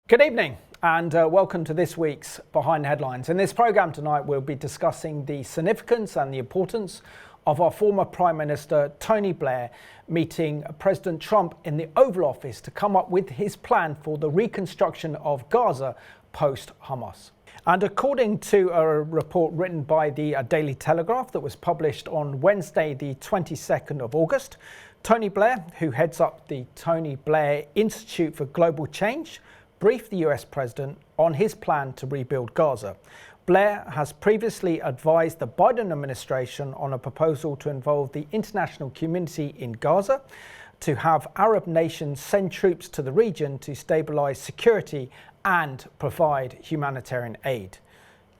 Good evening and welcome to this week's Behind the Headlines. In this programme tonight we'll be discussing the significance and the importance of our former Prime Minister Tony Blair meeting President Trump in the Oval Office to come up with his plan for the reconstruction of Gaza post-Hamas. And according to a report written by the Daily Telegraph that was published on Wednesday the 22nd of August, Tony Blair, who heads up the Tony Blair Institute for Global Change, briefed the US president on his plan to rebuild Gaza. Blair has previously advised the Biden administration on a proposal to involve the international community in Gaza to have Arab nations send troops to the region to stabilise security and provide humanitarian aid.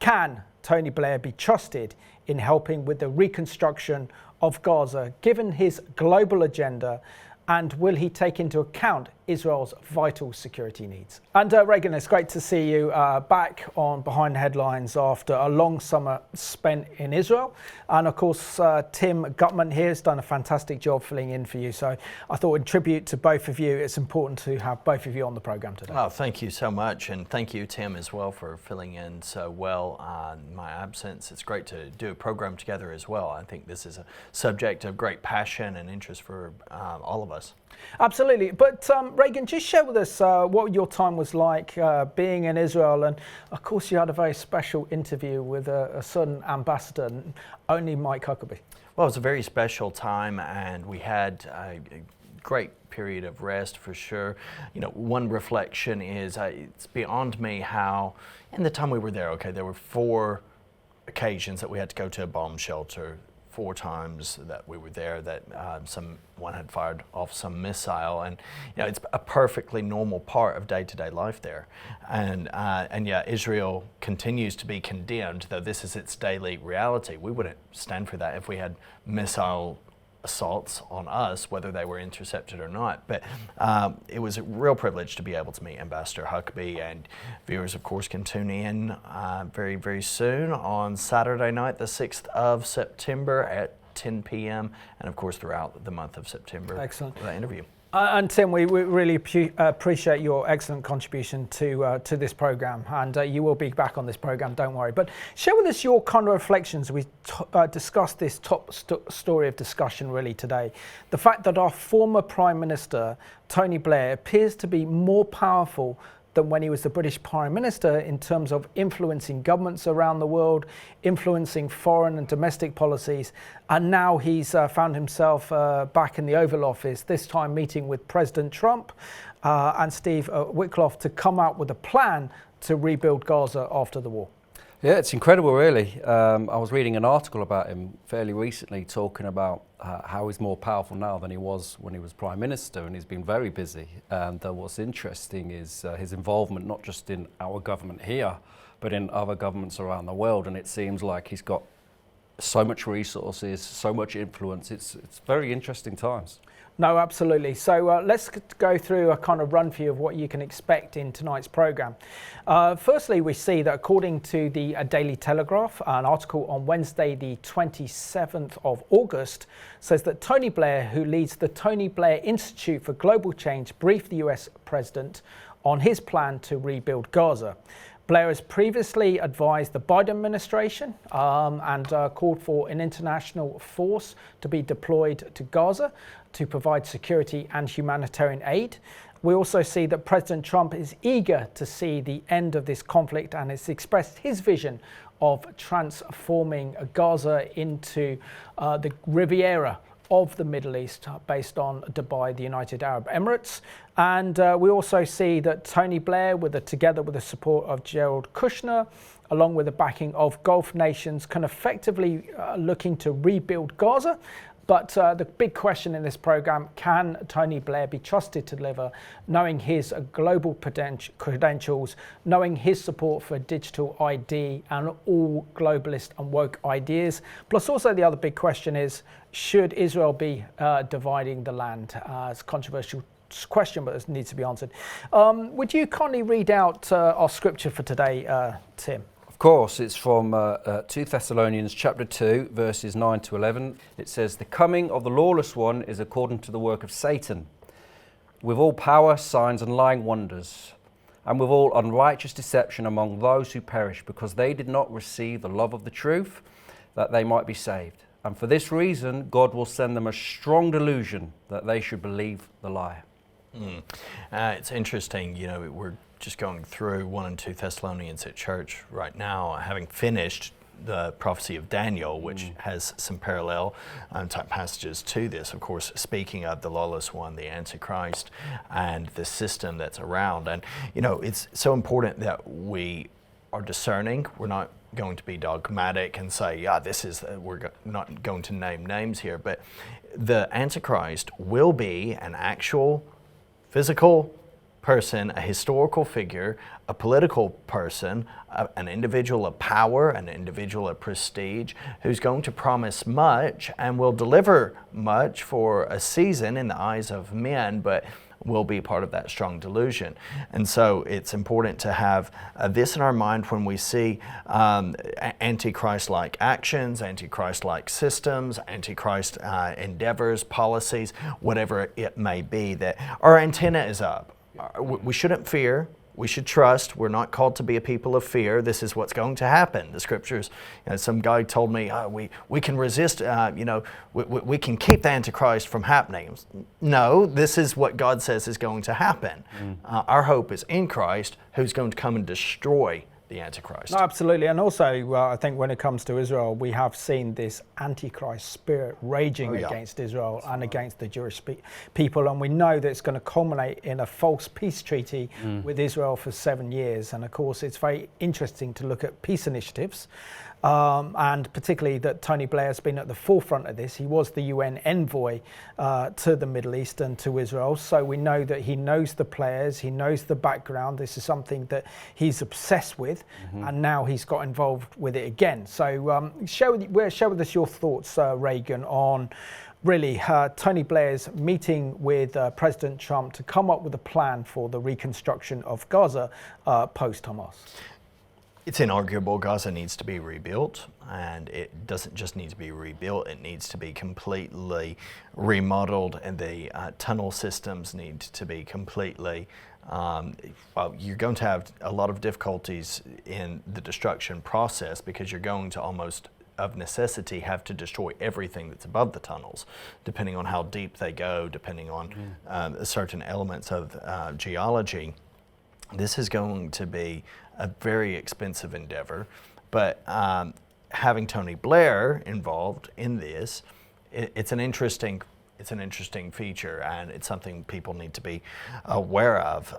Can Tony Blair be trusted in helping with the reconstruction of Gaza given his global agenda? And will he take into account Israel's vital security needs? And Reagan, it's great to see you back on Behind the Headlines after a long summer spent in Israel. And of course, Tim Gutman here has done a fantastic job filling in for you. So I thought in tribute to both of you, it's important to have both of you on the programme today. Oh, thank you so much. And thank you, Tim, as well, for filling in so well in my absence. It's great to do a programme together as well. I think this is a subject of great passion and interest for all of us. Absolutely. But Reagan, just share with us what your time was like being in Israel. And of course, you had a very special interview with a certain ambassador, only Mike Huckabee. Well, it was a very special time, and we had a great period of rest for sure. You know, one reflection is it's beyond me how, in the time we were there, there were 4 occasions that we had to go to a bomb shelter. 4 times that we were there that someone had fired off some missile, and you know, it's a perfectly normal part of day-to-day life there. And yeah, Israel continues to be condemned, though this is its daily reality. We wouldn't stand for that if we had missile assaults on us, whether they were intercepted or not. But it was a real privilege to be able to meet Ambassador Huckabee, and viewers of course can tune in very, very soon on Saturday night, the 6th of September at 10 p.m. and of course throughout the month of September. Excellent. For that interview. And Tim, we really appreciate your excellent contribution to this programme, and you will be back on this programme, don't worry. But share with us your kind of reflections. We discussed this top story of discussion really today. The fact that our former Prime Minister, Tony Blair, appears to be more powerful than when he was the British Prime Minister in terms of influencing governments around the world, influencing foreign and domestic policies. And now he's found himself back in the Oval Office, this time meeting with President Trump and Steve Witkoff to come out with a plan to rebuild Gaza after the war. Yeah, it's incredible, really. I was reading an article about him fairly recently talking about how he's more powerful now than he was when he was Prime Minister, and he's been very busy. And what's interesting is his involvement not just in our government here, but in other governments around the world. And it seems like he's got so much resources, so much influence. It's very interesting times. No, absolutely. So let's go through a kind of run through of what you can expect in tonight's programme. Firstly, we see that according to the Daily Telegraph, an article on Wednesday, the 27th of August, says that Tony Blair, who leads the Tony Blair Institute for Global Change, briefed the US president on his plan to rebuild Gaza. Blair has previously advised the Biden administration and called for an international force to be deployed to Gaza to provide security and humanitarian aid. We also see that President Trump is eager to see the end of this conflict and has expressed his vision of transforming Gaza into the Riviera of the Middle East based on Dubai, the United Arab Emirates. And we also see that Tony Blair, together with the support of Jared Kushner, along with the backing of Gulf nations, can effectively looking to rebuild Gaza. But the big question in this programme, can Tony Blair be trusted to deliver, knowing his global credentials, knowing his support for digital ID and all globalist and woke ideas? Plus also the other big question is, should Israel be dividing the land? It's a controversial question, but it needs to be answered. Would you kindly read out our scripture for today, Tim? Of course, it's from 2 Thessalonians chapter 2, verses 9 to 11. It says, "The coming of the lawless one is according to the work of Satan, with all power, signs and lying wonders, and with all unrighteous deception among those who perish, because they did not receive the love of the truth, that they might be saved. And for this reason, God will send them a strong delusion, that they should believe the lie. It's interesting, we're just going through 1 and 2 Thessalonians at church right now, having finished the prophecy of Daniel, which has some parallel type passages to this, of course, speaking of the lawless one, the Antichrist, and the system that's around. And, it's so important that we are discerning. We're not going to be dogmatic and say, we're not going to name names here, but the Antichrist will be an actual physical person, a historical figure, a political person, an individual of power, an individual of prestige, who's going to promise much and will deliver much for a season in the eyes of men, but will be part of that strong delusion. And so it's important to have this in our mind when we see Antichrist-like actions, Antichrist-like systems, Antichrist endeavors, policies, whatever it may be, that our antenna is up. We shouldn't fear. We should trust. We're not called to be a people of fear. This is what's going to happen. The scriptures, some guy told me, we can resist, we can keep the Antichrist from happening. No, this is what God says is going to happen. Our hope is in Christ, who's going to come and destroy the Antichrist. No, absolutely. And also, I think when it comes to Israel, we have seen this Antichrist spirit raging against Israel and against the Jewish people. And we know that it's going to culminate in a false peace treaty with Israel for 7 years. And of course, it's very interesting to look at peace initiatives. And particularly that Tony Blair has been at the forefront of this. He was the UN envoy to the Middle East and to Israel. So we know that he knows the players, he knows the background. This is something that he's obsessed with, and now he's got involved with it again. So share with us your thoughts, Reagan, on really Tony Blair's meeting with President Trump to come up with a plan for the reconstruction of Gaza post-Hamas. It's inarguable Gaza needs to be rebuilt, and it doesn't just need to be rebuilt, it needs to be completely remodeled, and the tunnel systems need to be completely, you're going to have a lot of difficulties in the destruction process because you're going to almost of necessity have to destroy everything that's above the tunnels, depending on how deep they go, depending on certain elements of geology. This is going to be a very expensive endeavor, but having Tony Blair involved in this, it's an interesting feature, and it's something people need to be aware of.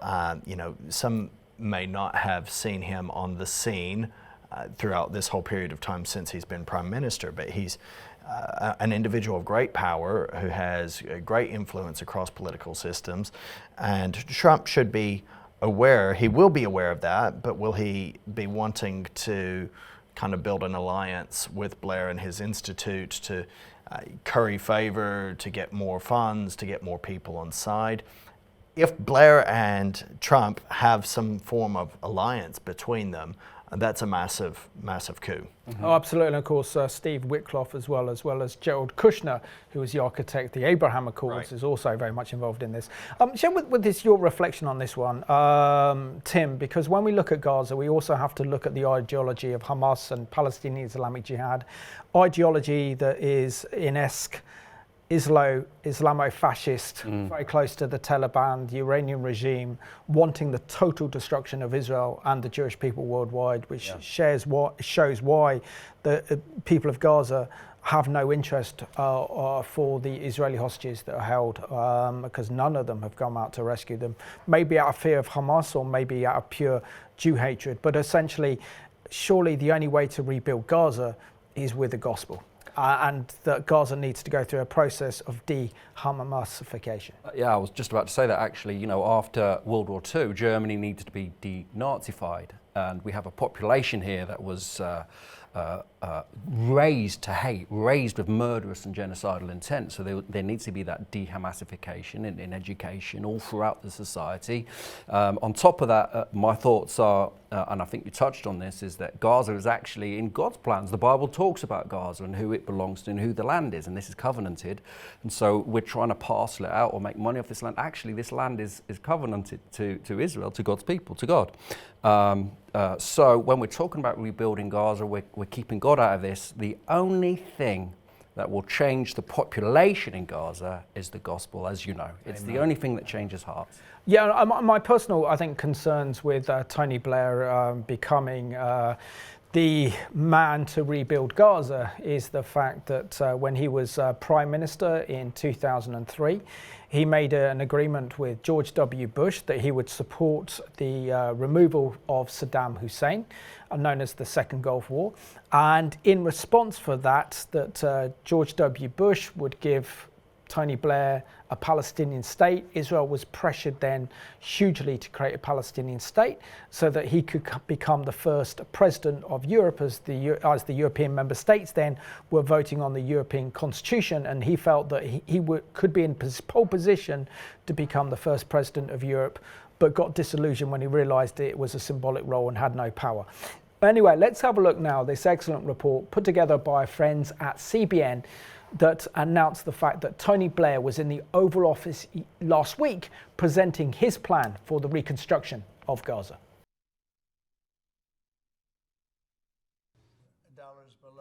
Some may not have seen him on the scene throughout this whole period of time since he's been prime minister, but he's an individual of great power who has a great influence across political systems, and Trump should be aware. He will be aware of that, but will he be wanting to kind of build an alliance with Blair and his institute to curry favor, to get more funds, to get more people on side? If Blair and Trump have some form of alliance between them, that's a massive, massive coup. Oh, absolutely. And of course, Steve Witkoff, as well as Jared Kushner, who was the architect, the Abraham Accords, is also very much involved in this. Share with this your reflection on this one, Tim, because when we look at Gaza, we also have to look at the ideology of Hamas and Palestinian Islamic Jihad, ideology that is Inesque, Islamo-fascist, very close to the Taliban, the Iranian regime, wanting the total destruction of Israel and the Jewish people worldwide, which shows why the people of Gaza have no interest for the Israeli hostages that are held, because none of them have come out to rescue them, maybe out of fear of Hamas or maybe out of pure Jew hatred. But essentially, surely the only way to rebuild Gaza is with the gospel. And that Gaza needs to go through a process of de-Hamasification. Yeah, I was just about to say that actually, after World War II, Germany needed to be denazified. And we have a population here that was raised to hate, raised with murderous and genocidal intent. So there needs to be that de-Hamasification in education all throughout the society. On top of that, my thoughts are, and I think you touched on this, is that Gaza is actually in God's plans. The Bible talks about Gaza and who it belongs to and who the land is, and this is covenanted. And so we're trying to parcel it out or make money off this land. Actually, this land is covenanted to Israel, to God's people, to God. So when we're talking about rebuilding Gaza, we're keeping God out of this. The only thing that will change the population in Gaza is the gospel, as you know. It's the only thing that changes hearts. Yeah, my personal, I think, concerns with Tony Blair becoming the man to rebuild Gaza is the fact that when he was Prime Minister in 2003, he made an agreement with George W. Bush that he would support the removal of Saddam Hussein, known as the Second Gulf War. And in response for that George W. Bush would give Tony Blair a Palestinian state. Israel was pressured then hugely to create a Palestinian state so that he could become the first president of Europe as the European member states then were voting on the European Constitution, and he felt that he could be in pole position to become the first president of Europe, but got disillusioned when he realized it was a symbolic role and had no power. Anyway, let's have a look now. This excellent report put together by friends at CBN that announced the fact that Tony Blair was in the Oval Office last week presenting his plan for the reconstruction of Gaza.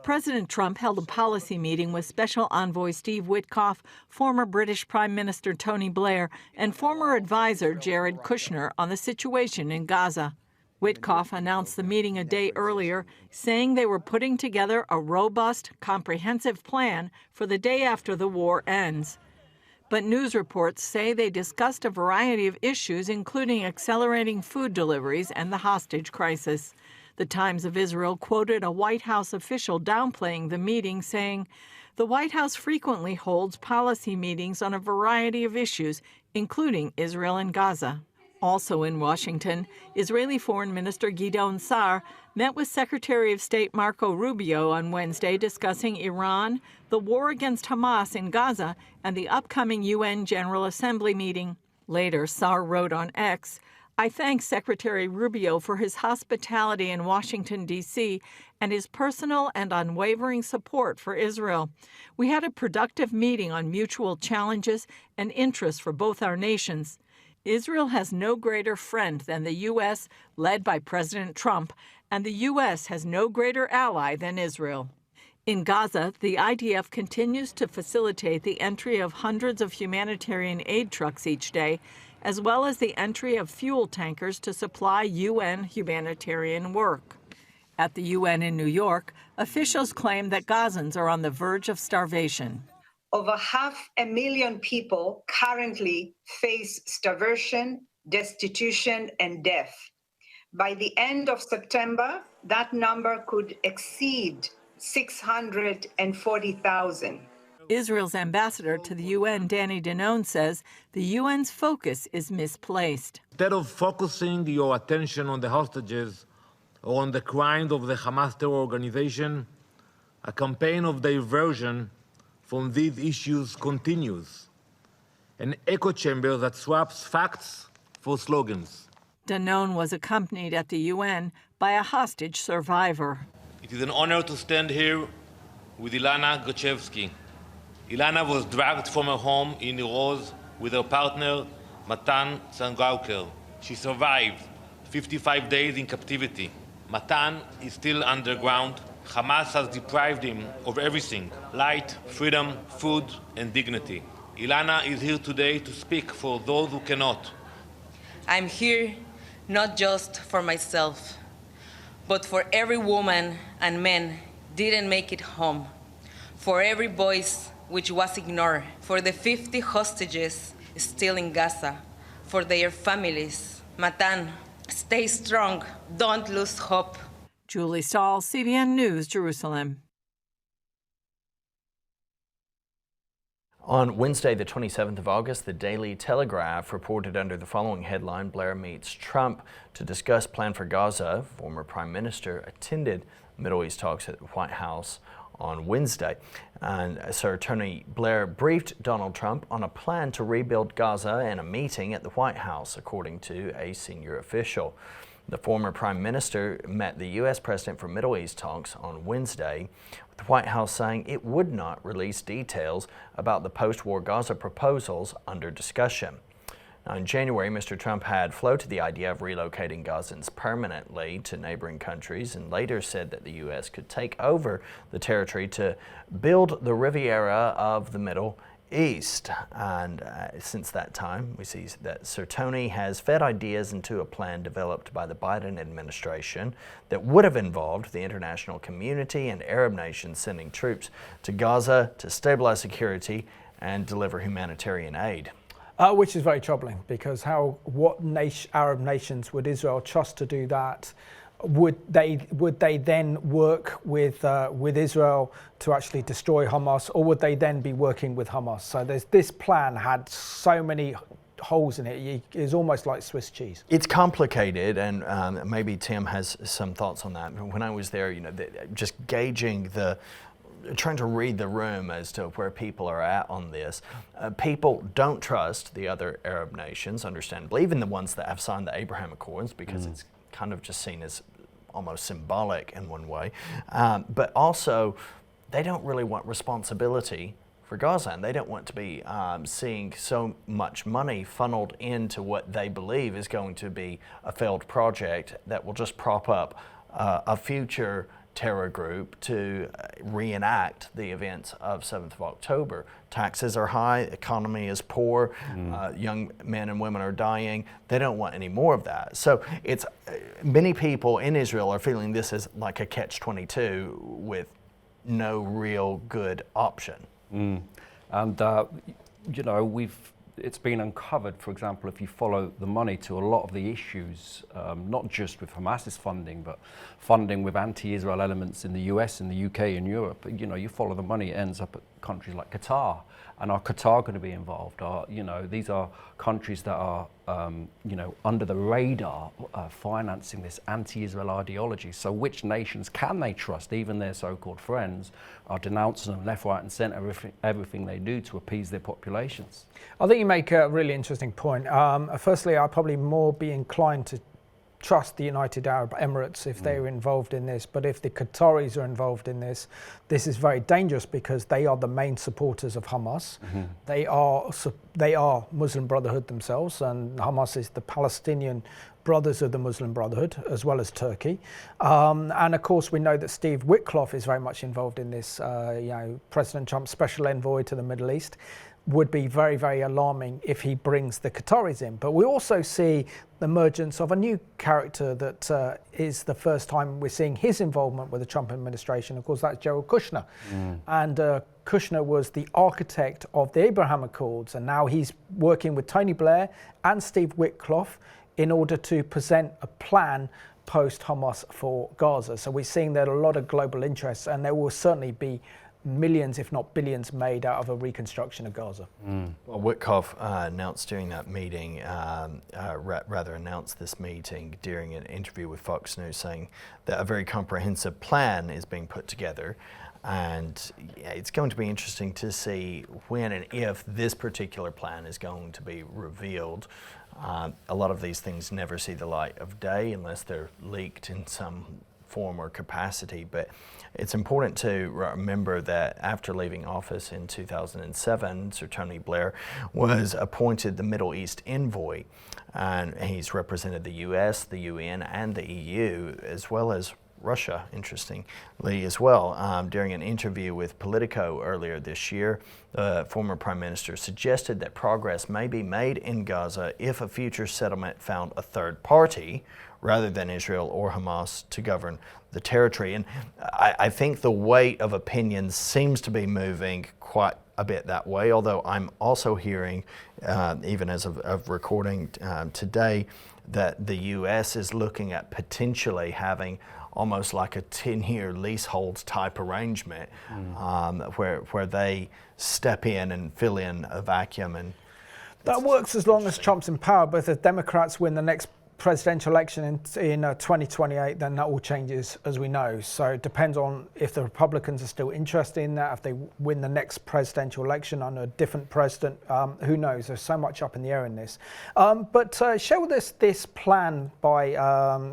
President Trump held a policy meeting with Special Envoy Steve Witkoff, former British Prime Minister Tony Blair, and former advisor Jared Kushner on the situation in Gaza. Witkoff announced the meeting a day earlier, saying they were putting together a robust, comprehensive plan for the day after the war ends. But news reports say they discussed a variety of issues, including accelerating food deliveries and the hostage crisis. The Times of Israel quoted a White House official downplaying the meeting, saying, "The White House frequently holds policy meetings on a variety of issues, including Israel and Gaza." Also in Washington, Israeli Foreign Minister Gideon Sa'ar met with Secretary of State Marco Rubio on Wednesday discussing Iran, the war against Hamas in Gaza, and the upcoming UN General Assembly meeting. Later, Sa'ar wrote on X, "I thank Secretary Rubio for his hospitality in Washington, D.C., and his personal and unwavering support for Israel. We had a productive meeting on mutual challenges and interests for both our nations. Israel has no greater friend than the U.S., led by President Trump, and the U.S. has no greater ally than Israel." In Gaza, the IDF continues to facilitate the entry of hundreds of humanitarian aid trucks each day, as well as the entry of fuel tankers to supply UN humanitarian work. At the UN in New York, officials claim that Gazans are on the verge of starvation. Over 500,000 people currently face starvation, destitution, and death. By the end of September, that number could exceed 640,000. Israel's ambassador to the UN, Danny Danon, says the UN's focus is misplaced. Instead of focusing your attention on the hostages or on the crimes of the Hamas terror organization, a campaign of diversion from these issues continues, an echo chamber that swaps facts for slogans. Danon was accompanied at the UN by a hostage survivor. It is an honor to stand here with Ilana Gochevsky. Ilana was dragged from her home in Roz with her partner, Matan Sangauker. She survived 55 days in captivity. Matan is still underground. Hamas has deprived him of everything: light, freedom, food, and dignity. Ilana is here today to speak for those who cannot. I'm here not just for myself, but for every woman and man didn't make it home, for every voice which was ignored, for the 50 hostages still in Gaza, for their families. Matan, stay strong, don't lose hope. Julie Stahl, CBN News, Jerusalem. On Wednesday, the 27th of August, the Daily Telegraph reported under the following headline, Blair meets Trump to discuss plan for Gaza. Former Prime Minister attended Middle East talks at the White House on Wednesday. And Sir Tony Blair briefed Donald Trump on a plan to rebuild Gaza in a meeting at the White House, according to a senior official. The former Prime Minister met the U.S. President for Middle East talks on Wednesday, with the White House saying it would not release details about the post-war Gaza proposals under discussion. Now, in January, Mr. Trump had floated the idea of relocating Gazans permanently to neighboring countries and later said that the U.S. could take over the territory to build the Riviera of the Middle East. And since that time, we see that Sir Tony has fed ideas into a plan developed by the Biden administration that would have involved the international community and Arab nations sending troops to Gaza to stabilize security and deliver humanitarian aid. Which is very troubling, because what Arab nations would Israel trust to do that? Would they then work with Israel to actually destroy Hamas, or would they then be working with Hamas? So this plan had so many holes in it. It's almost like Swiss cheese. It's complicated, and maybe Tim has some thoughts on that. When I was there, just gauging trying to read the room as to where people are at on this. People don't trust the other Arab nations, understandably, even the ones that have signed the Abraham Accords, because it's kind of just seen as almost symbolic in one way. But also, they don't really want responsibility for Gaza, and they don't want to be seeing so much money funneled into what they believe is going to be a failed project that will just prop up a future terror group to reenact the events of 7th of October. Taxes are high, economy is poor, young men and women are dying. They don't want any more of that. So it's many people in Israel are feeling this is like a catch-22 with no real good option. And it's been uncovered, for example, if you follow the money to a lot of the issues, not just with Hamas's funding, but funding with anti-Israel elements in the US and the UK and Europe. You follow the money, it ends up at countries like Qatar. And are Qatar going to be involved? These are countries that are, under the radar, financing this anti-Israel ideology. So which nations can they trust? Even their so-called friends are denouncing them left, right and centre, everything they do to appease their populations. I think you make a really interesting point. Firstly, I'd probably more be inclined to trust the United Arab Emirates if they were involved in this, but if the Qataris are involved in this, this is very dangerous because they are the main supporters of Hamas. They are Muslim Brotherhood themselves, and Hamas is the Palestinian Brothers of the Muslim Brotherhood, as well as Turkey. And of course, we know that Steve Witkoff is very much involved in this. President Trump's special envoy to the Middle East would be very, very alarming if he brings the Qataris in. But we also see the emergence of a new character that is the first time we're seeing his involvement with the Trump administration. Of course, that's Jared Kushner. And Kushner was the architect of the Abraham Accords, and now he's working with Tony Blair and Steve Witkoff in order to present a plan post-Hamas for Gaza. So we're seeing there are a lot of global interests, and there will certainly be millions, if not billions, made out of a reconstruction of Gaza. Well, Witkoff announced during that meeting, announced this meeting during an interview with Fox News, saying that a very comprehensive plan is being put together. And it's going to be interesting to see when and if this particular plan is going to be revealed. A lot of these things never see the light of day unless they're leaked in some form or capacity, but it's important to remember that after leaving office in 2007, Sir Tony Blair was appointed the Middle East envoy, and he's represented the US, the UN, and the EU, as well as Russia, interestingly, as well. During an interview with Politico earlier this year, the former Prime Minister suggested that progress may be made in Gaza if a future settlement found a third party rather than Israel or Hamas to govern the territory. And I think the weight of opinions seems to be moving quite a bit that way, although I'm also hearing, even as of recording today, that the U.S. is looking at potentially having almost like a 10-year leasehold type arrangement, where they step in and fill in a vacuum. And that works as long as Trump's in power, but if the Democrats win the next presidential election in 2028, then that all changes, as we know. So it depends on if the Republicans are still interested in that, if they win the next presidential election under a different president. Who knows? There's so much up in the air in this. But share with us this plan by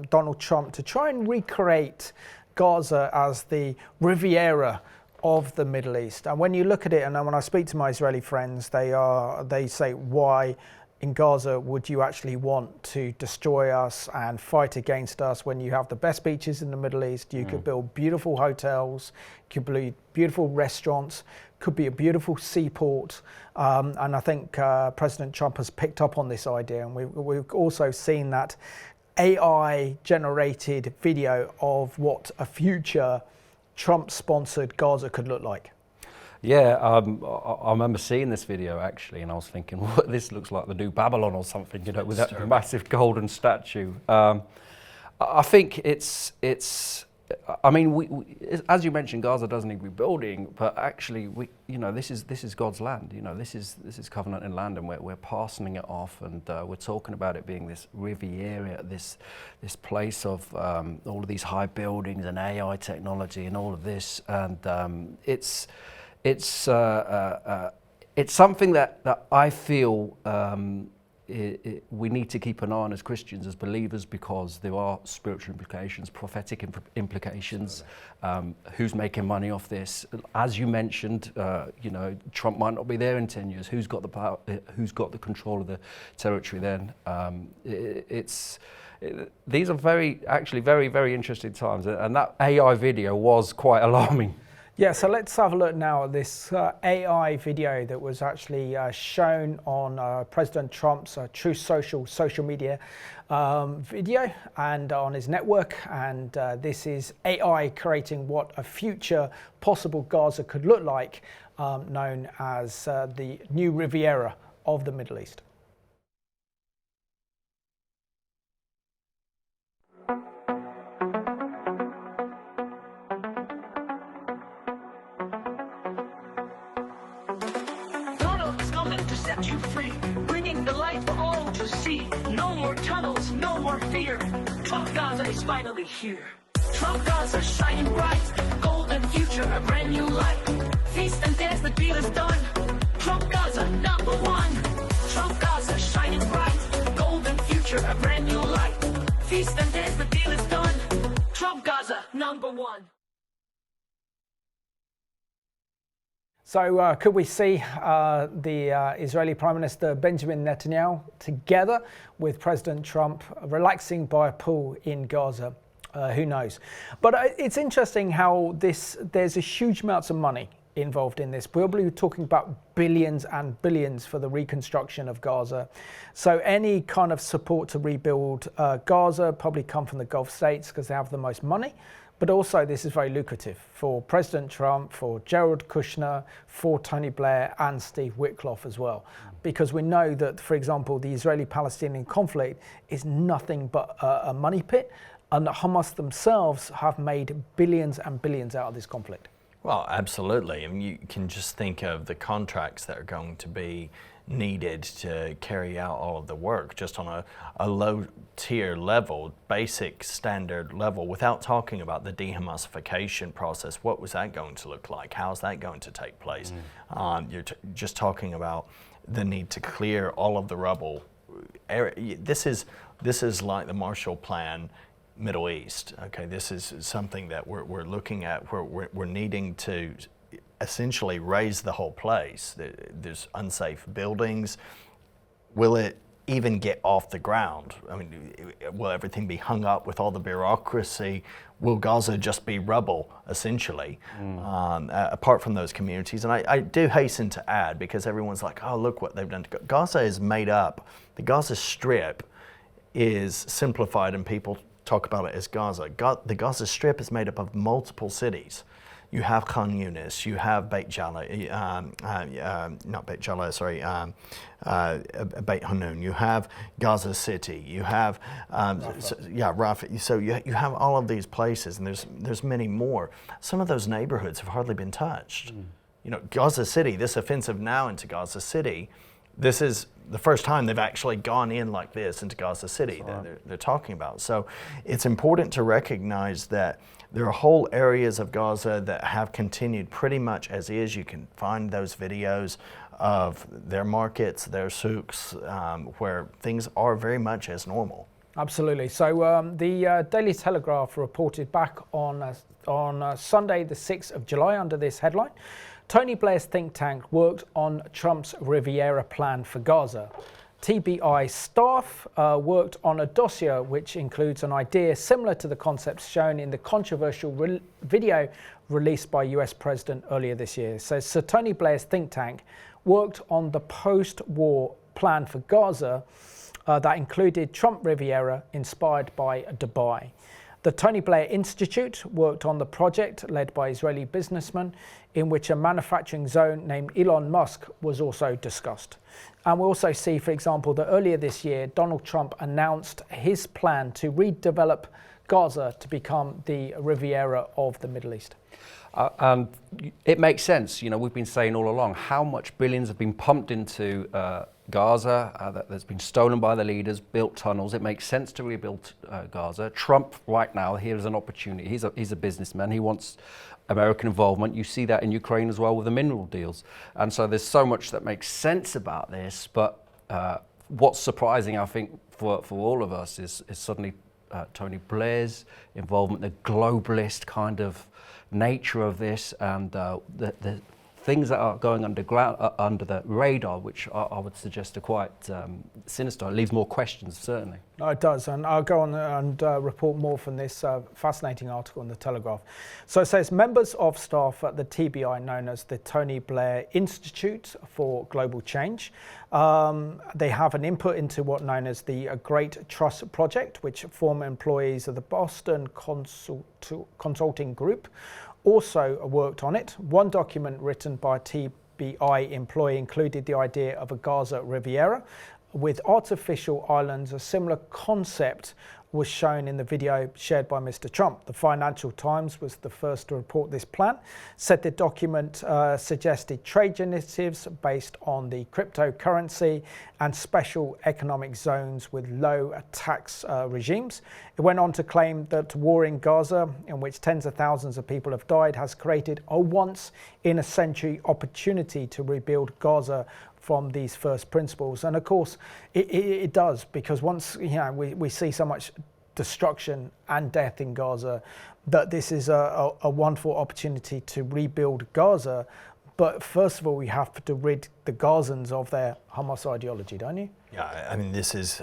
Donald Trump to try and recreate Gaza as the Riviera of the Middle East. And when you look at it, and when I speak to my Israeli friends, they say, why in Gaza would you actually want to destroy us and fight against us when you have the best beaches in the Middle East? You could build beautiful hotels, could build beautiful restaurants, could be a beautiful seaport. And I think President Trump has picked up on this idea. And we've also seen that AI-generated video of what a future Trump-sponsored Gaza could look like. Yeah, I remember seeing this video actually, and I was thinking, well, this looks like the new Babylon or something, you know, with that massive golden statue. I think it's. I mean, we, as you mentioned, Gaza doesn't need rebuilding, but actually, this is God's land. You know, this is covenant in land, and we're passing it off, and we're talking about it being this Riviera, this place of all of these high buildings and AI technology and all of this, and it's something that I feel we need to keep an eye on as Christians, as believers, because there are spiritual implications, prophetic implications. Who's making money off this? As you mentioned, Trump might not be there in 10 years. Who's got the power? Who's got the control of the territory then? These are very, very interesting times, and that AI video was quite alarming. Yeah, so let's have a look now at this AI video that was actually shown on President Trump's Truth social media video and on his network. And this is AI creating what a future possible Gaza could look like, known as the new Riviera of the Middle East. Set you free, bringing the light for all to see. No more tunnels, no more fear. Trump Gaza is finally here. Trump Gaza shining bright, golden future, a brand new light. Feast and dance, the deal is done. Trump Gaza #1. Trump Gaza shining bright, golden future, a brand new light. Feast and dance, the deal is done. Trump Gaza #1. So could we see the Israeli Prime Minister Benjamin Netanyahu together with President Trump relaxing by a pool in Gaza? Who knows? But it's interesting how there's a huge amounts of money involved in this. We'll be talking about billions and billions for the reconstruction of Gaza. So any kind of support to rebuild Gaza probably come from the Gulf states because they have the most money. But also this is very lucrative for President Trump, for Jared Kushner, for Tony Blair and Steve Witkoff as well. Because we know that, for example, the Israeli-Palestinian conflict is nothing but a money pit, and that Hamas themselves have made billions and billions out of this conflict. Well, absolutely. I mean, you can just think of the contracts that are going to be needed to carry out all of the work just on a low tier level, basic standard level, without talking about the de-Hamasification process. What was that going to look like? How's that going to take place? You're just talking about the need to clear all of the rubble. This is like the Marshall Plan Middle East. Okay, this is something that we're looking at where we're needing to essentially raise the whole place. There's unsafe buildings. Will it even get off the ground? I mean, will everything be hung up with all the bureaucracy? Will Gaza just be rubble, essentially, apart from those communities? And I do hasten to add, because everyone's like, oh, look what they've done. Gaza is made up. The Gaza Strip is simplified, and people talk about it as Gaza. The Gaza Strip is made up of multiple cities. you have Khan Yunis, you have Beit Jala, not Beit Jala, sorry, Beit Hanun, you have Gaza City, you have Rafah. So you have all of these places, and there's many more. Some of those neighborhoods have hardly been touched. You know, Gaza City, this offensive now into Gaza City, this is the first time they've actually gone in like this into Gaza City that they're talking about. So it's important to recognize that there are whole areas of Gaza that have continued pretty much as is. You can find those videos of their markets, their souks, where things are very much as normal. Absolutely. So the Daily Telegraph reported back on Sunday, the 6th of July, under this headline: Tony Blair's think tank worked on Trump's Riviera plan for Gaza. TBI staff worked on a dossier which includes an idea similar to the concepts shown in the controversial video released by US President earlier this year. So Sir Tony Blair's think tank worked on the post-war plan for Gaza that included Trump Riviera inspired by Dubai. The Tony Blair Institute worked on the project led by Israeli businessmen, in which a manufacturing zone named Elon Musk was also discussed. And we also see, for example, that earlier this year, Donald Trump announced his plan to redevelop Gaza to become the Riviera of the Middle East. And it makes sense. You know, we've been saying all along how much billions have been pumped into Gaza, that's been stolen by the leaders, built tunnels. It makes sense to rebuild Gaza. Trump, right now, here's an opportunity. He's a businessman. He wants American involvement. You see that in Ukraine as well with the mineral deals. And so there's so much that makes sense about this. But what's surprising, I think, for all of us is suddenly Tony Blair's involvement, the globalist kind of nature of this, and the things that are going underground, under the radar, which I would suggest are quite sinister. It leaves more questions, certainly. No, it does, and I'll go on and report more from this fascinating article in the Telegraph. So it says members of staff at the TBI, known as the Tony Blair Institute for Global Change, they have an input into what known as the Great Trust Project, which former employees of the Boston Consulting Group also worked on it. One document written by a TBI employee included the idea of a Gaza Riviera with artificial islands. A similar concept was shown in the video shared by Mr. Trump. The Financial Times was the first to report this plan, said the document suggested trade initiatives based on the cryptocurrency and special economic zones with low tax regimes. It went on to claim that war in Gaza, in which tens of thousands of people have died, has created a once-in-a-century opportunity to rebuild Gaza from these first principles. And of course it does, because once we see so much destruction and death in Gaza, that this is a wonderful opportunity to rebuild Gaza. But first of all, we have to rid the Gazans of their Hamas ideology, don't you? Yeah, I mean, this is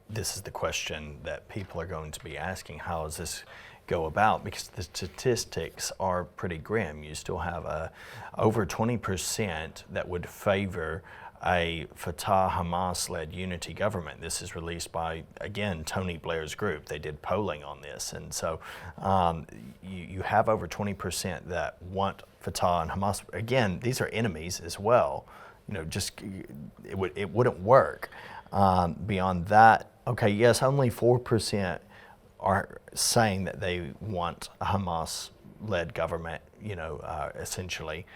the question that people are going to be asking. How does this go about? Because the statistics are pretty grim. You still have over 20% that would favor a Fatah Hamas-led unity government. This is released by, again, Tony Blair's group. They did polling on this, and so you have over 20% that want Fatah and Hamas. Again, these are enemies as well. You know, just it wouldn't work. Beyond that, okay, yes, only 4% are saying that they want a Hamas-led government, essentially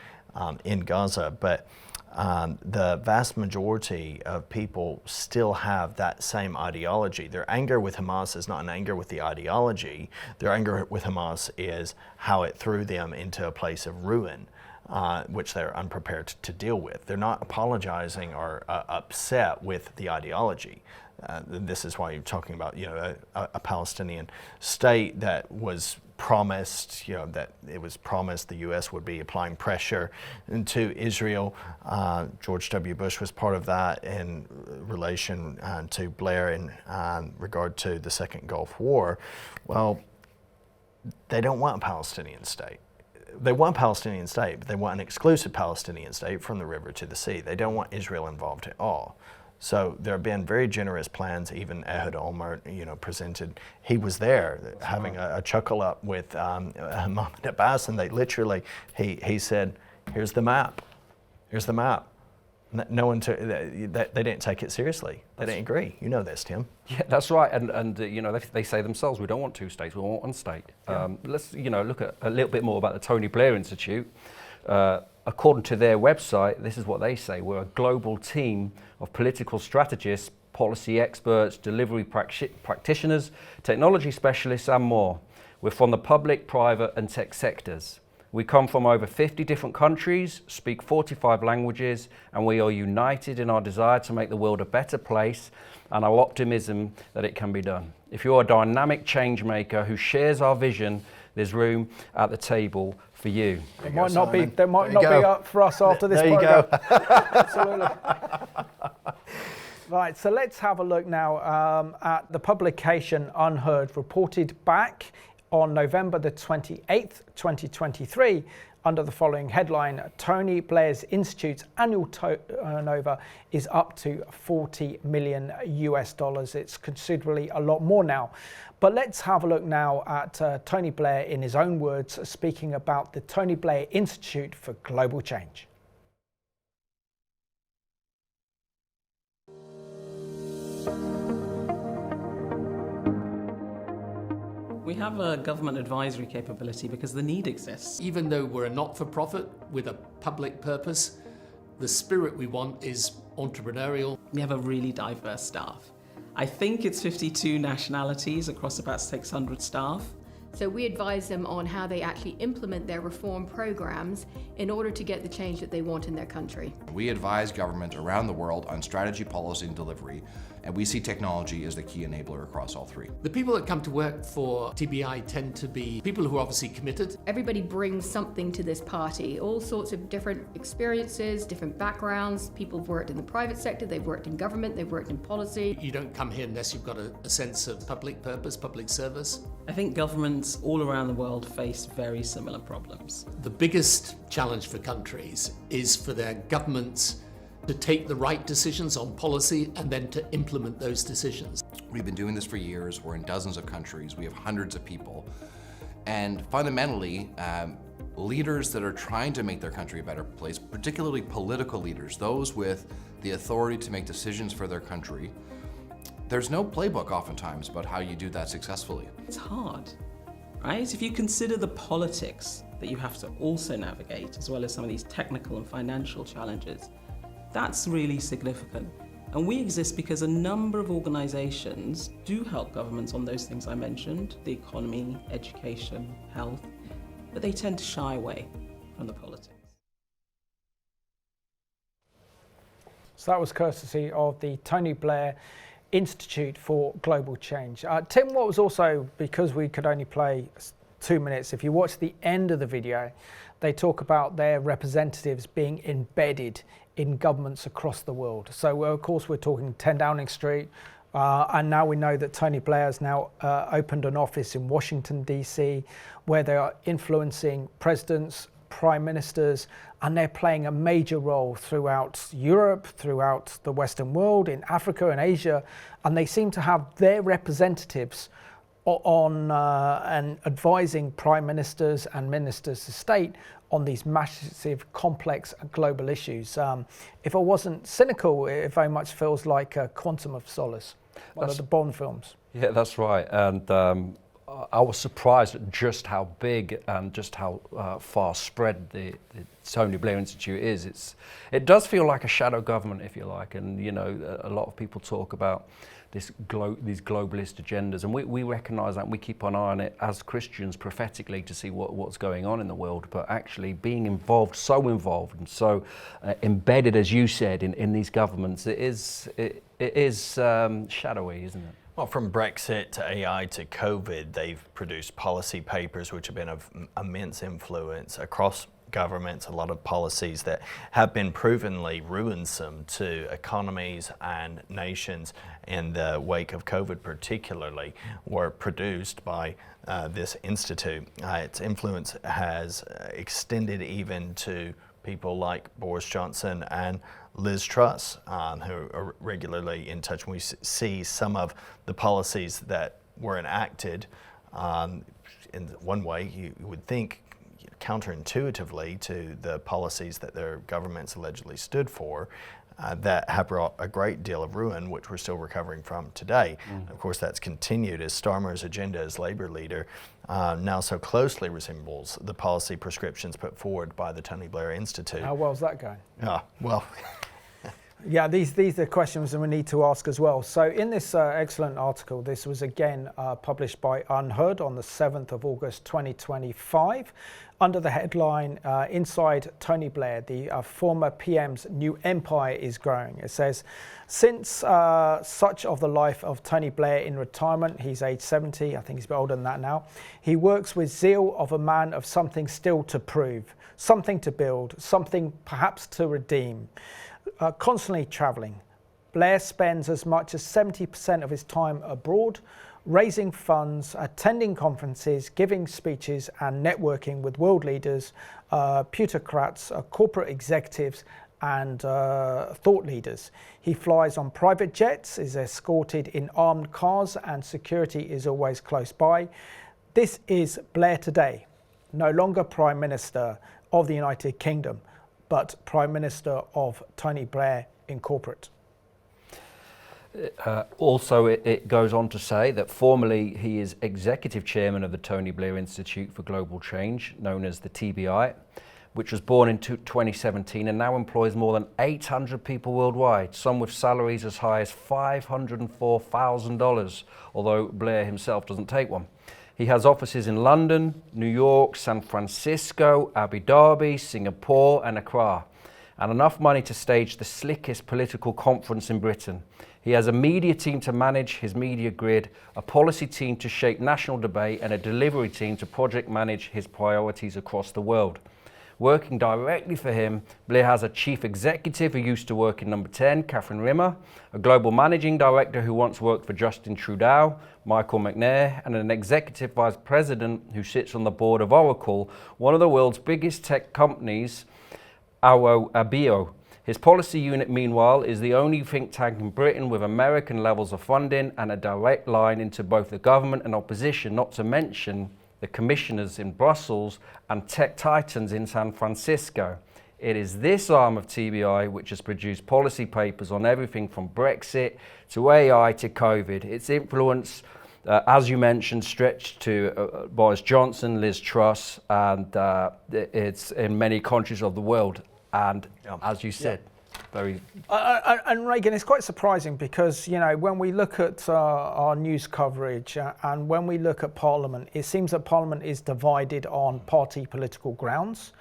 in Gaza. But the vast majority of people still have that same ideology. Their anger with Hamas is not an anger with the ideology. Their anger with Hamas is how it threw them into a place of ruin, which they're unprepared to deal with. They're not apologizing or upset with the ideology. This is why you're talking about, a Palestinian state that was promised, that it was promised the U.S. would be applying pressure into Israel. George W. Bush was part of that in relation to Blair in regard to the Second Gulf War. Well, they don't want a Palestinian state. They want a Palestinian state, but they want an exclusive Palestinian state from the river to the sea. They don't want Israel involved at all. So there have been very generous plans. Even Ehud Olmert, presented. He was there having a chuckle up with Mahmoud Abbas, and they literally, he said, "Here's the map. Here's the map." No one took. They didn't take it seriously. They didn't agree. You know this, Tim. Yeah, that's right. And they say themselves, we don't want two states. We want one state. Yeah. Let's look at a little bit more about the Tony Blair Institute. According to their website, this is what they say: we're a global team of political strategists, policy experts, delivery practitioners, technology specialists, and more. We're from the public, private, and tech sectors. We come from over 50 different countries, speak 45 languages, and we are united in our desire to make the world a better place and our optimism that it can be done. If you're a dynamic change maker who shares our vision, there's room at the table for you. There might not be up for us after this program. Absolutely. Right, so let's have a look now at the publication Unheard, reported back on November the 28th, 2023, under the following headline: Tony Blair's Institute's annual turnover is up to $40 million US. It's considerably a lot more now. But let's have a look now at Tony Blair in his own words, speaking about the Tony Blair Institute for Global Change. We have a government advisory capability because the need exists. Even though we're a not-for-profit with a public purpose, the spirit we want is entrepreneurial. We have a really diverse staff. I think it's 52 nationalities across about 600 staff. So we advise them on how they actually implement their reform programs in order to get the change that they want in their country. We advise governments around the world on strategy, policy, and delivery, and we see technology as the key enabler across all three. The people that come to work for TBI tend to be people who are obviously committed. Everybody brings something to this party, all sorts of different experiences, different backgrounds. People have worked in the private sector, they've worked in government, they've worked in policy. You don't come here unless you've got a sense of public purpose, public service. I think governments all around the world face very similar problems. The biggest challenge for countries is for their governments to take the right decisions on policy and then to implement those decisions. We've been doing this for years. We're in dozens of countries. We have hundreds of people. And fundamentally, leaders that are trying to make their country a better place, particularly political leaders, those with the authority to make decisions for their country, there's no playbook oftentimes about how you do that successfully. It's hard, right? If you consider the politics that you have to also navigate, as well as some of these technical and financial challenges, that's really significant. And we exist because a number of organizations do help governments on those things I mentioned, the economy, education, health, but they tend to shy away from the politics. So that was courtesy of the Tony Blair Institute for Global Change. Tim, what was also, because we could only play 2 minutes, if you watch the end of the video, they talk about their representatives being embedded in governments across the world. So of course we're talking 10 Downing Street, and now we know that Tony Blair has now opened an office in Washington DC, where they are influencing presidents, prime ministers, and they're playing a major role throughout Europe, throughout the Western world, in Africa and Asia, and they seem to have their representatives on and advising prime ministers and ministers of state on these massive, complex global issues. If I wasn't cynical, it very much feels like Quantum of Solace, one of the Bond films. Yeah, that's right. And I was surprised at just how big and just how far spread the Tony Blair Institute is. It does feel like a shadow government, if you like, and a lot of people talk about these globalist agendas, and we recognise that, and we keep an eye on it as Christians prophetically to see what's going on in the world. But actually being involved and so embedded, as you said, in these governments, it is shadowy, isn't it? Well, from Brexit to AI to COVID, they've produced policy papers which have been of immense influence across governments, a lot of policies that have been provenly ruinsome to economies and nations in the wake of COVID particularly, were produced by this institute. Its influence has extended even to people like Boris Johnson and Liz Truss, who are regularly in touch. We see some of the policies that were enacted in one way, you would think, counterintuitively to the policies that their governments allegedly stood for, that have brought a great deal of ruin, which we're still recovering from today. Of course, that's continued as Starmer's agenda as Labour leader now so closely resembles the policy prescriptions put forward by the Tony Blair Institute. How well's that going? Well. Yeah, these are questions that we need to ask as well. So in this excellent article, this was again published by Unheard on the 7th of August 2025, under the headline, Inside Tony Blair, the former PM's new empire is growing. It says, since such of the life of Tony Blair in retirement, he's age 70, I think he's a bit older than that now, he works with zeal of a man of something still to prove, something to build, something perhaps to redeem. Constantly travelling. Blair spends as much as 70% of his time abroad, raising funds, attending conferences, giving speeches and networking with world leaders, plutocrats, corporate executives and thought leaders. He flies on private jets, is escorted in armed cars, and security is always close by. This is Blair today, no longer Prime Minister of the United Kingdom, but Prime Minister of Tony Blair Incorporate. Also, it goes on to say that formerly he is Executive Chairman of the Tony Blair Institute for Global Change, known as the TBI, which was born in 2017 and now employs more than 800 people worldwide, some with salaries as high as $504,000, although Blair himself doesn't take one. He has offices in London, New York, San Francisco, Abu Dhabi, Singapore and Accra, and enough money to stage the slickest political conference in Britain. He has a media team to manage his media grid, a policy team to shape national debate, and a delivery team to project manage his priorities across the world. Working directly for him, Blair has a chief executive who used to work in Number 10, Catherine Rimmer, a global managing director who once worked for Justin Trudeau, Michael McNair, and an executive vice president who sits on the board of Oracle, one of the world's biggest tech companies, Abio. His policy unit, meanwhile, is the only think tank in Britain with American levels of funding and a direct line into both the government and opposition, not to mention the commissioners in Brussels and tech titans in San Francisco. It is this arm of TBI which has produced policy papers on everything from Brexit to AI to COVID. Its influence, as you mentioned, stretched to Boris Johnson, Liz Truss, and it's in many countries of the world. And as you said, very... And Reagan, it's quite surprising because, you know, when we look at our news coverage and when we look at Parliament, it seems that Parliament is divided on party political grounds,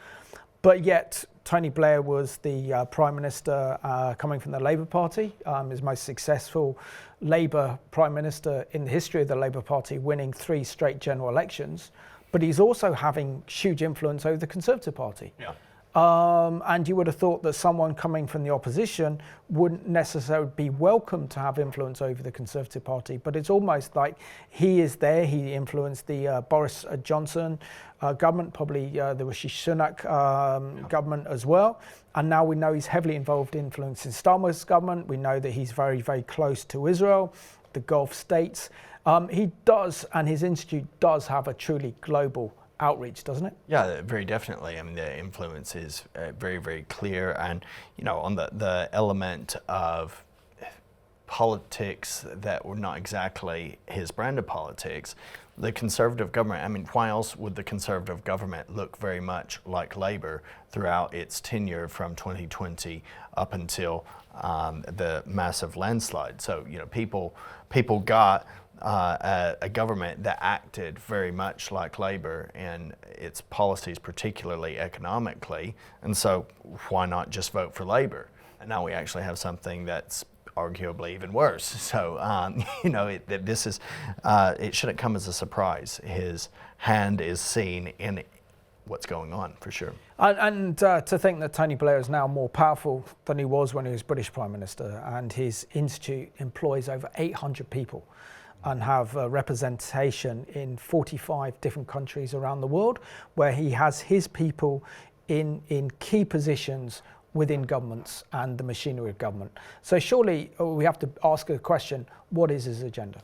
but yet Tony Blair was the Prime Minister coming from the Labour Party, his most successful Labour Prime Minister in the history of the Labour Party, winning 3 straight general elections, but he's also having huge influence over the Conservative Party. Yeah. And you would have thought that someone coming from the opposition wouldn't necessarily be welcome to have influence over the Conservative Party, but it's almost like he is there. He influenced the Boris Johnson government, probably the Rishi Sunak government as well. And now we know he's heavily involved in influencing Starmer's government. We know that he's very, very close to Israel, the Gulf states. He does, and his institute does have a truly global outreach, doesn't it? Yeah, very definitely. I mean, the influence is very, very clear. And, you know, on the element of politics that were not exactly his brand of politics, the Conservative government, I mean, why else would the Conservative government look very much like Labour throughout its tenure from 2020 up until the massive landslide? So, you know, people got a government that acted very much like Labour in its policies, particularly economically, and so why not just vote for Labour? And now we actually have something that's arguably even worse. So, you know, this is, it shouldn't come as a surprise. His hand is seen in what's going on, for sure. And to think that Tony Blair is now more powerful than he was when he was British Prime Minister, and his institute employs over 800 people and have representation in 45 different countries around the world, where he has his people in key positions within governments and the machinery of government. So surely we have to ask a question, what is his agenda?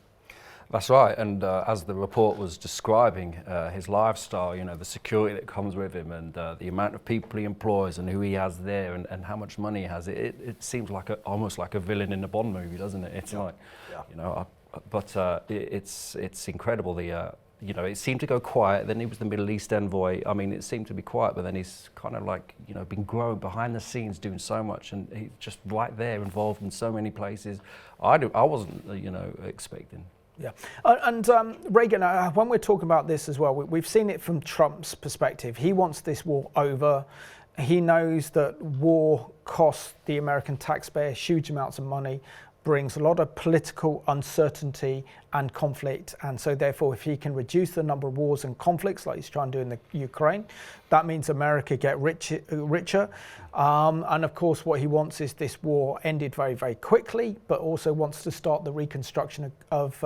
That's right, and as the report was describing his lifestyle, you know, the security that comes with him and the amount of people he employs and who he has there and how much money he has, it seems like almost like a villain in a Bond movie, doesn't it? It's like, you know, it's incredible. You know, it seemed to go quiet. Then he was the Middle East envoy. I mean, it seemed to be quiet, but then he's kind of like, you know, been growing behind the scenes, doing so much, and he's just right there, involved in so many places. I wasn't, you know, expecting. Yeah, and Reagan, when we're talking about this as well, we've seen it from Trump's perspective. He wants this war over. He knows that war costs the American taxpayer huge amounts of money, brings a lot of political uncertainty and conflict, and so therefore if he can reduce the number of wars and conflicts like he's trying to do in the Ukraine, that means America get richer. And of course what he wants is this war ended very, very quickly, but also wants to start the reconstruction of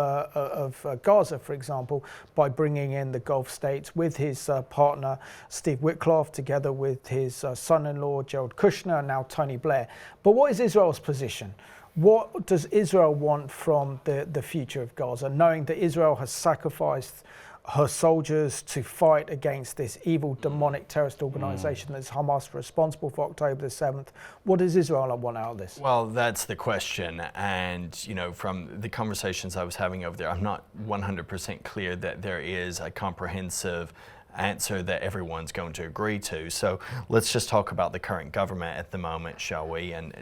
Gaza, for example, by bringing in the Gulf states with his partner Steve Witkoff, together with his son-in-law Jared Kushner, and now Tony Blair. But what is Israel's position? What does Israel want from the future of Gaza, knowing that Israel has sacrificed her soldiers to fight against this evil, demonic terrorist organization that's Hamas, responsible for October the 7th? What does Israel want out of this? Well, that's the question. And, you know, from the conversations I was having over there, I'm not 100% clear that there is a comprehensive answer that everyone's going to agree to. So let's just talk about the current government at the moment, shall we? And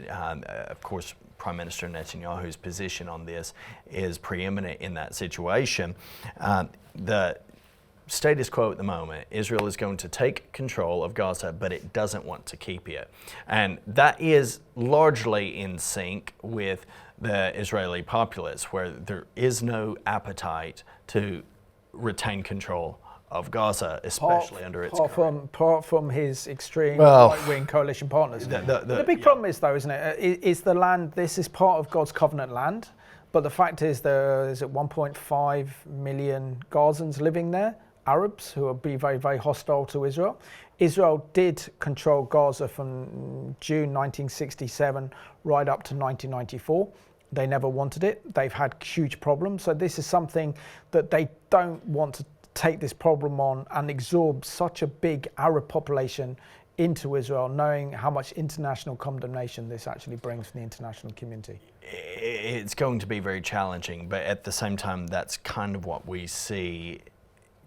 of course, Prime Minister Netanyahu's position on this is preeminent in that situation. The status quo at the moment, Israel is going to take control of Gaza, but it doesn't want to keep it. And that is largely in sync with the Israeli populace, where there is no appetite to retain control of Gaza, especially under its apart from his extreme right-wing coalition partners. The big problem is, though, isn't it, is the land. This is part of God's covenant land, but the fact is there is 1.5 million Gazans living there, Arabs who will be very, very hostile to Israel. Israel did control Gaza from June 1967 right up to 1994. They never wanted it. They've had huge problems. So this is something that they don't want to take this problem on and absorb such a big Arab population into Israel, knowing how much international condemnation this actually brings from the international community. It's going to be very challenging, but at the same time, that's kind of what we see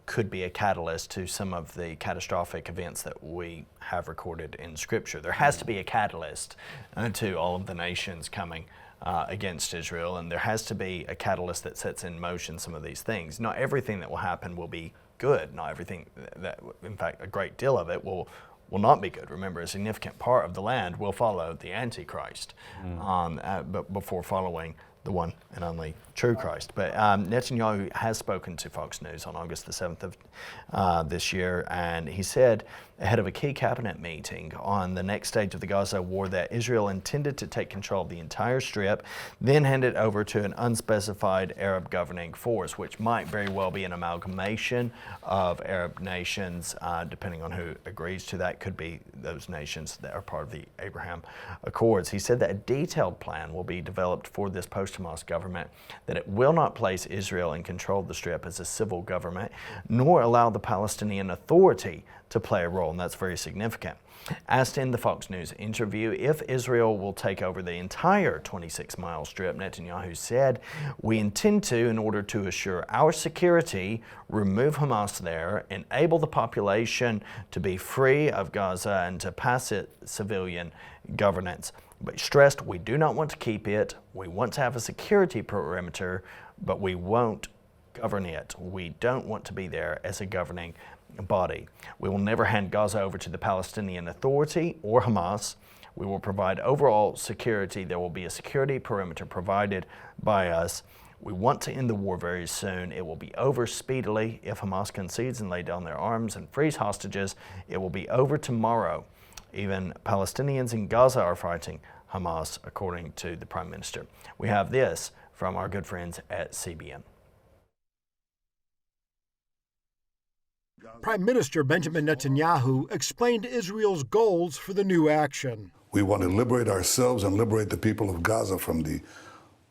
could be a catalyst to some of the catastrophic events that we have recorded in Scripture. There has to be a catalyst to all of the nations coming against Israel, and there has to be a catalyst that sets in motion some of these things. Not everything that will happen will be good. Not everything that, in fact, a great deal of it will not be good. Remember, a significant part of the land will follow the Antichrist, but before following the one and only true Christ. But Netanyahu has spoken to Fox News on August the 7th of this year, and he said ahead of a key cabinet meeting on the next stage of the Gaza war that Israel intended to take control of the entire strip, then hand it over to an unspecified Arab governing force, which might very well be an amalgamation of Arab nations, depending on who agrees to that. Could be those nations that are part of the Abraham Accords. He said that a detailed plan will be developed for this post-Hamas government, that it will not place Israel in control of the strip as a civil government, nor allow the Palestinian Authority to play a role, and that's very significant. Asked in the Fox News interview if Israel will take over the entire 26-mile strip, Netanyahu said, "We intend to, in order to assure our security, remove Hamas there, enable the population to be free of Gaza, and to pass it civilian governance. But stressed, we do not want to keep it. We want to have a security perimeter, but we won't govern it. We don't want to be there as a governing body. We will never hand Gaza over to the Palestinian Authority or Hamas. We will provide overall security. There will be a security perimeter provided by us. We want to end the war very soon. It will be over speedily. If Hamas concedes and lay down their arms and frees hostages, it will be over tomorrow. Even Palestinians in Gaza are fighting Hamas, according to the Prime Minister." We have this from our good friends at CBN. Prime Minister Benjamin Netanyahu explained Israel's goals for the new action. We want to liberate ourselves and liberate the people of Gaza from the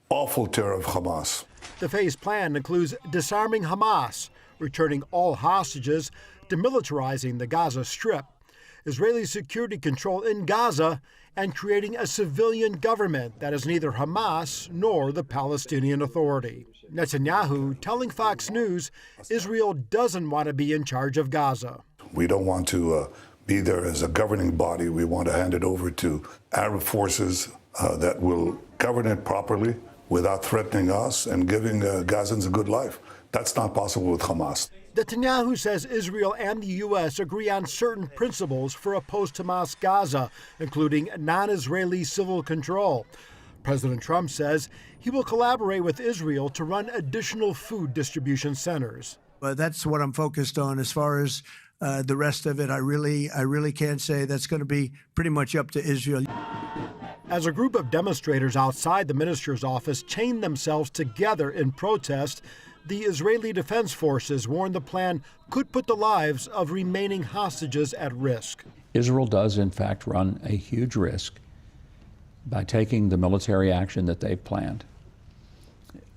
awful terror of Hamas. The phased plan includes disarming Hamas, returning all hostages, demilitarizing the Gaza Strip, Israeli security control in Gaza, and creating a civilian government that is neither Hamas nor the Palestinian Authority. Netanyahu telling Fox News Israel doesn't want to be in charge of Gaza. We don't want to be there as a governing body. We want to hand it over to Arab forces that will govern it properly without threatening us and giving Gazans a good life. That's not possible with Hamas. Netanyahu says Israel and the U.S. agree on certain principles for a post-Hamas Gaza, including non-Israeli civil control. President Trump says he will collaborate with Israel to run additional food distribution centers. But that's what I'm focused on. As far as the rest of it, I really can't say. That's going to be pretty much up to Israel. As a group of demonstrators outside the minister's office chained themselves together in protest, the Israeli Defense Forces warned the plan could put the lives of remaining hostages at risk. Israel does, in fact, run a huge risk by taking the military action that they've planned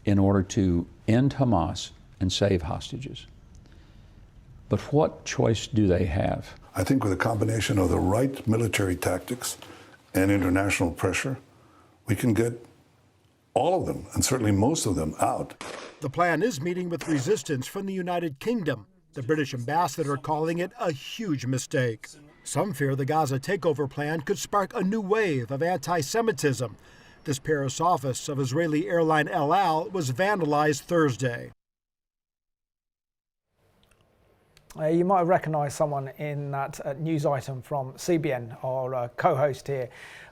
in order to end Hamas and save hostages. But what choice do they have? I think with a combination of the right military tactics and international pressure, we can get all of them, and certainly most of them, out. The plan is meeting with resistance from the United Kingdom, the British ambassador calling it a huge mistake. Some fear the Gaza takeover plan could spark a new wave of anti-Semitism. This Paris office of Israeli airline El Al was vandalized Thursday. You might have recognised someone in that news item from CBN, our co-host here,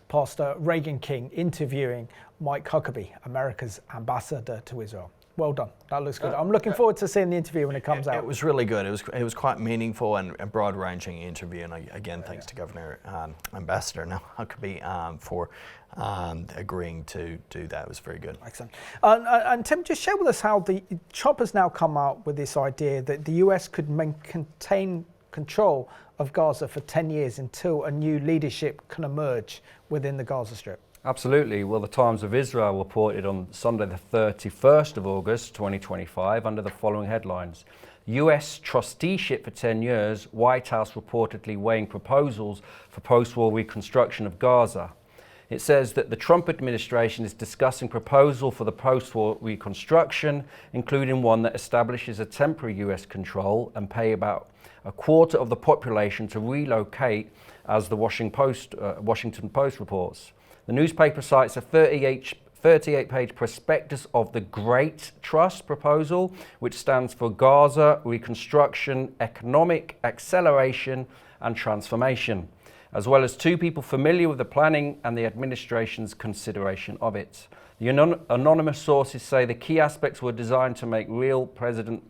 Pastor Reagan King, interviewing Mike Huckabee, America's ambassador to Israel. Well done. That looks good. I'm looking forward to seeing the interview when it comes out. It was really good. It was quite meaningful and a broad-ranging interview. And again, thanks to Governor Ambassador now Huckabee for agreeing to do that. It was very good. Excellent. And Tim, just share with us how the Trump has now come out with this idea that the US could maintain control of Gaza for 10 years until a new leadership can emerge within the Gaza Strip. Absolutely. Well, the Times of Israel reported on Sunday the 31st of August 2025 under the following headlines. US trusteeship for 10 years, White House reportedly weighing proposals for post-war reconstruction of Gaza. It says that the Trump administration is discussing proposal for the post-war reconstruction, including one that establishes a temporary US control and pay about a quarter of the population to relocate, as the Washington Post reports. The newspaper cites a 38-page prospectus of the Great Trust proposal, which stands for Gaza Reconstruction, Economic Acceleration and Transformation, as well as two people familiar with the planning and the administration's consideration of it. The anonymous sources say the key aspects were designed to make real President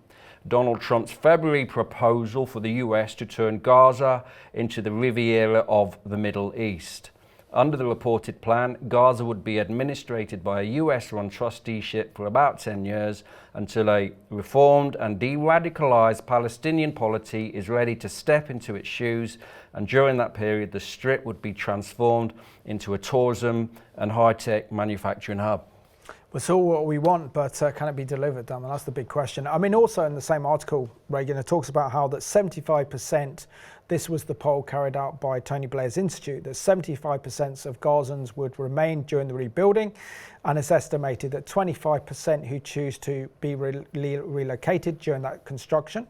Donald Trump's February proposal for the US to turn Gaza into the Riviera of the Middle East. Under the reported plan, Gaza would be administrated by a US-run trusteeship for about 10 years until a reformed and de-radicalized Palestinian polity is ready to step into its shoes, and during that period the Strip would be transformed into a tourism and high-tech manufacturing hub. It's all what we want, but can it be delivered? I mean, that's the big question. I mean, also in the same article, Reagan, it talks about how that 75%, this was the poll carried out by Tony Blair's Institute, that 75% of Gazans would remain during the rebuilding, and it's estimated that 25% who choose to be relocated during that construction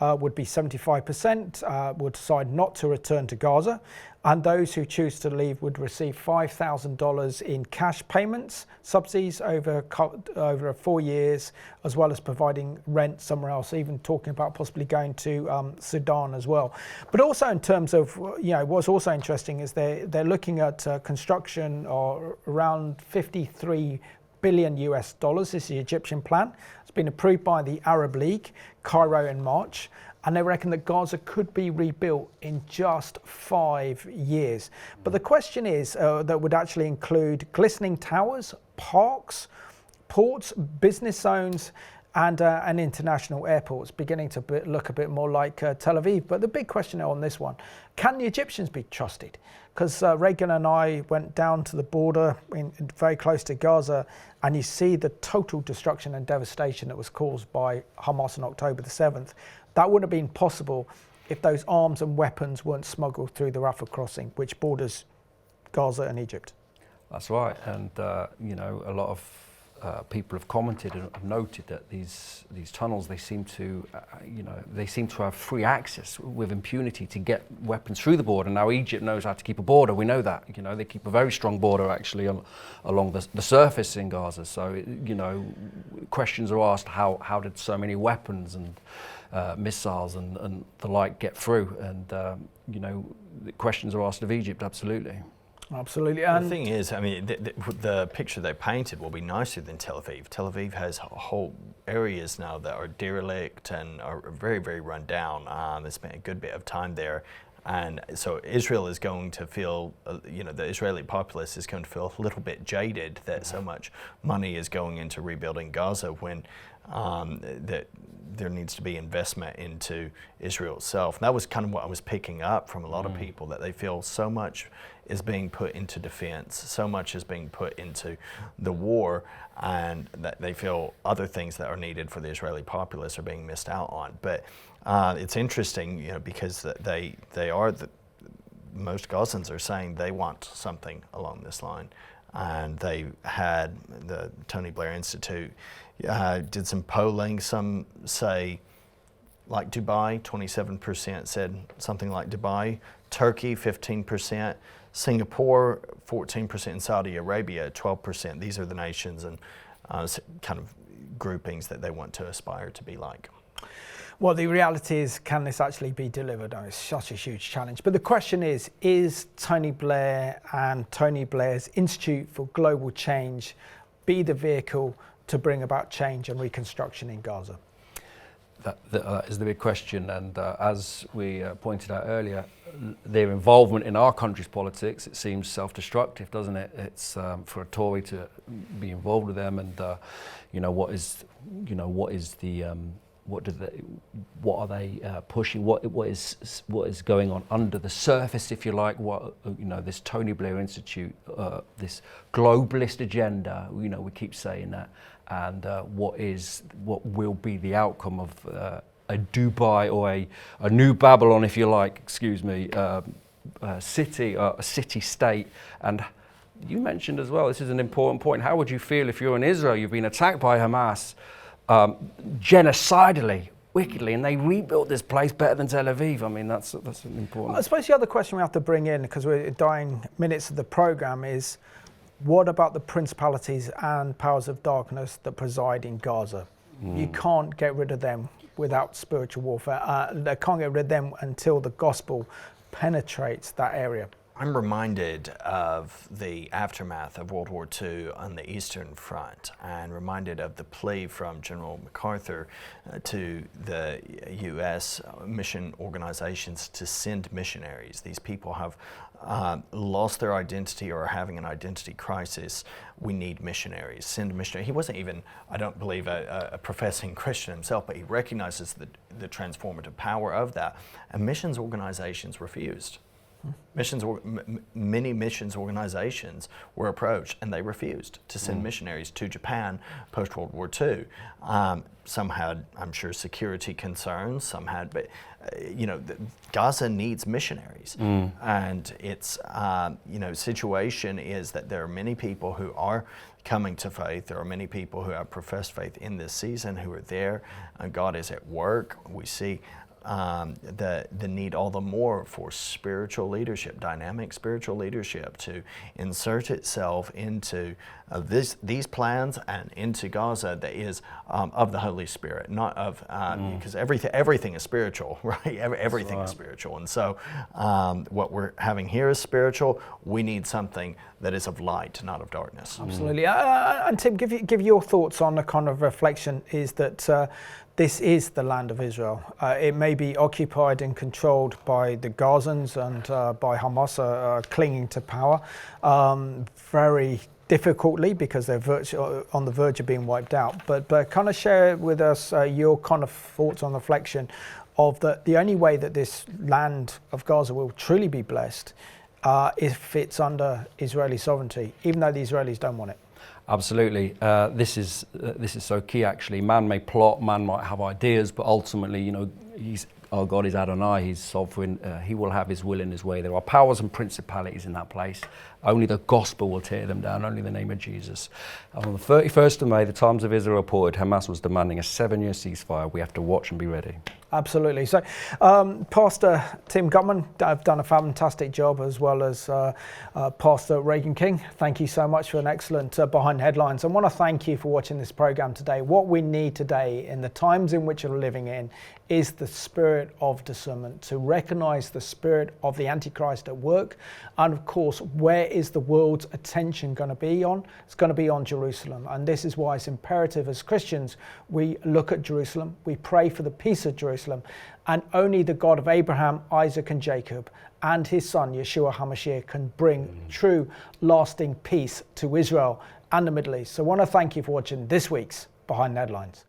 would be 75%, would decide not to return to Gaza, and those who choose to leave would receive $5,000 in cash payments, subsidies over 4 years, as well as providing rent somewhere else, even talking about possibly going to Sudan as well. But also in terms of, what's also interesting is they're looking at construction or around 53 billion US dollars. This is the Egyptian plan. It's been approved by the Arab League, Cairo in March, and they reckon that Gaza could be rebuilt in just 5 years. But the question is that would actually include glistening towers, parks, ports, business zones, and international airports beginning to look a bit more like Tel Aviv. But the big question on this one, can the Egyptians be trusted? Because Reagan and I went down to the border very close to Gaza, and you see the total destruction and devastation that was caused by Hamas on October the 7th. That wouldn't have been possible if those arms and weapons weren't smuggled through the Rafah crossing, which borders Gaza and Egypt. That's right, and you know, a lot of people have commented and have noted that these tunnels, they seem to, you know, they seem to have free access with impunity to get weapons through the border. Now Egypt knows how to keep a border. We know that. You know, they keep a very strong border actually along the surface in Gaza. So you know, questions are asked: how did so many weapons and missiles and the like get through? And you know, the questions are asked of Egypt. Absolutely. Absolutely. And the thing is, I mean, the picture they painted will be nicer than Tel Aviv. Tel Aviv has whole areas now that are derelict and are very, very run down. They spent a good bit of time there. And so Israel is going to feel, you know, the Israeli populace is going to feel a little bit jaded that so much money is going into rebuilding Gaza when that there needs to be investment into Israel itself. And that was kind of what I was picking up from a lot of people, that they feel so much is being put into defense, so much is being put into the war, and that they feel other things that are needed for the Israeli populace are being missed out on. But it's interesting, you know, because most Gazans are saying they want something along this line. And they had the Tony Blair Institute did some polling. Some say like Dubai, 27% said something like Dubai. Turkey, 15%. Singapore, 14%. And Saudi Arabia, 12%. These are the nations and kind of groupings that they want to aspire to be like. Well, the reality is, can this actually be delivered? Oh, it's such a huge challenge. But the question is Tony Blair and Tony Blair's Institute for Global Change be the vehicle to bring about change and reconstruction in Gaza? That is the big question, and as we pointed out earlier, their involvement in our country's politics, it seems self-destructive, doesn't it? It's for a Tory to be involved with them, and what are they pushing? What is going on under the surface, if you like? This Tony Blair Institute, this globalist agenda. We keep saying that, and what will be the outcome of a Dubai or a new Babylon, if you like? Excuse me, a city-state. And you mentioned as well, this is an important point. How would you feel if you're in Israel? You've been attacked by Hamas. Genocidally, wickedly, and they rebuilt this place better than Tel Aviv. I mean, that's an important. I suppose the other question we have to bring in, because we're dying minutes of the programme, is what about the principalities and powers of darkness that preside in Gaza? You can't get rid of them without spiritual warfare. They can't get rid of them until the gospel penetrates that area. I'm reminded of the aftermath of World War II on the Eastern Front, and reminded of the plea from General MacArthur to the U.S. mission organizations to send missionaries. These people have lost their identity or are having an identity crisis. We need missionaries. Send missionaries. He wasn't even, I don't believe, a professing Christian himself, but he recognizes the transformative power of that. And missions organizations refused. Many missions organizations were approached and they refused to send missionaries to Japan post-World War II. Some had, I'm sure, security concerns, some had, but Gaza needs missionaries. And its situation is that there are many people who are coming to faith. There are many people who have professed faith in this season who are there, and God is at work. We see the need all the more for spiritual leadership, dynamic spiritual leadership, to insert itself into these plans and into Gaza that is of the Holy Spirit, not of because everything is spiritual, right? Everything is spiritual, and so what we're having here is spiritual. We need something that is of light, not of darkness. Absolutely. And Tim, give your thoughts on the kind of reflection is that. This is the land of Israel. It may be occupied and controlled by the Gazans and by Hamas clinging to power. Very difficultly because they're on the verge of being wiped out. But kind of share with us your kind of thoughts on reflection of the only way that this land of Gaza will truly be blessed if it's under Israeli sovereignty, even though the Israelis don't want it. Absolutely. This is so key, actually. Man may plot, man might have ideas, but ultimately, you know, our God is Adonai, He's sovereign. He will have His will in His way. There are powers and principalities in that place. Only the gospel will tear them down, only the name of Jesus. On the 31st of May, the Times of Israel reported Hamas was demanding a 7-year ceasefire. We have to watch and be ready. Absolutely. So, Pastor Tim Gutman, I've done a fantastic job, as well as Pastor Reagan King. Thank you so much for an excellent Behind Headlines. I want to thank you for watching this program today. What we need today, in the times in which we're living in, is the spirit of discernment, to recognize the spirit of the Antichrist at work. And of course, where is the world's attention going to be on? It's going to be on Jerusalem. And this is why it's imperative as Christians, we look at Jerusalem, we pray for the peace of Jerusalem, and only the God of Abraham, Isaac and Jacob and his son, Yeshua HaMashiach, can bring true, lasting peace to Israel and the Middle East. So I want to thank you for watching this week's Behind the Headlines.